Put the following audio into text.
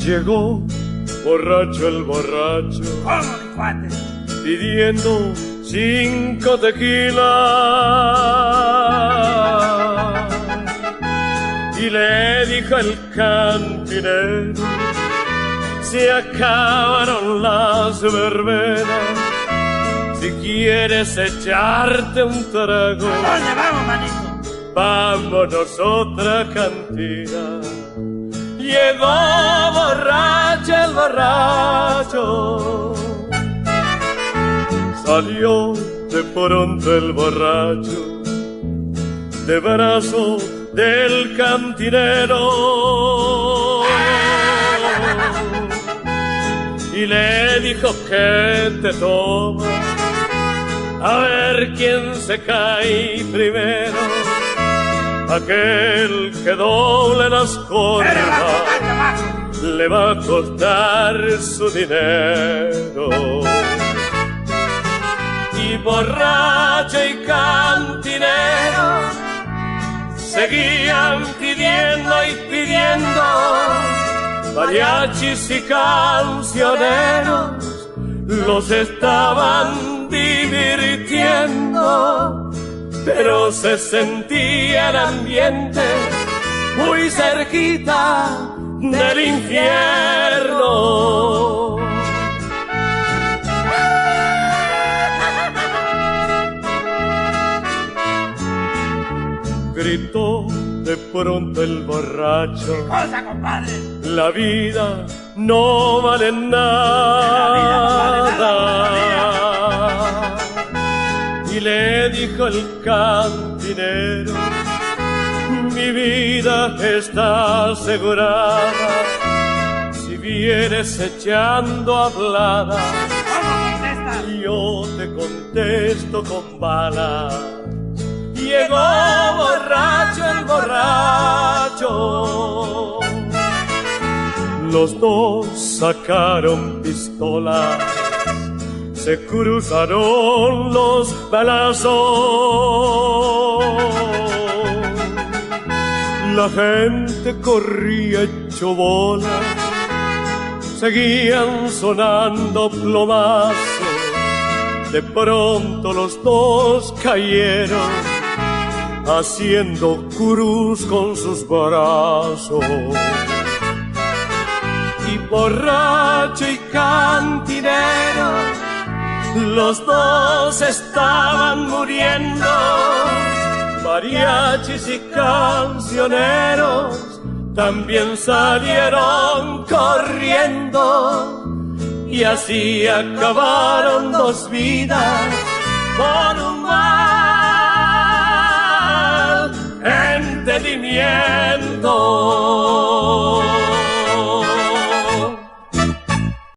Llegó borracho el borracho, ¿Cómo, mi cuate? pidiendo 5 tequilas, y le dijo el cantinero: se acabaron las verbenas, si quieres echarte un trago, ¿A dónde vamos, manito? vámonos a otra cantina. Llegó borracho el borracho, salió de pronto el borracho de brazo del cantinero y le dijo: ¿qué te toma? A ver quién se cae primero. Aquel que doble las corvas le va a costar su dinero. Y borracho y cantinero seguían pidiendo y pidiendo, mariachis y cancioneros los estaban divirtiendo. Pero se sentía el ambiente muy cerquita del infierno. Gritó de pronto el borracho: ¿Qué cosa, compadre? la vida no vale nada. Y le dijo el cantinero: mi vida está asegurada, si vienes echando hablada, ¿Cómo contestas? yo te contesto con balas. Llegó borracho el borracho, los dos sacaron pistolas, se cruzaron los balazos. La gente corría hecho bola, seguían sonando plomazos. De pronto los dos cayeron, haciendo cruz con sus brazos. Y borracho y cantinero, los dos estaban muriendo. Mariachis y cancioneros también salieron corriendo. Y así acabaron 2 vidas por un mal entendimiento.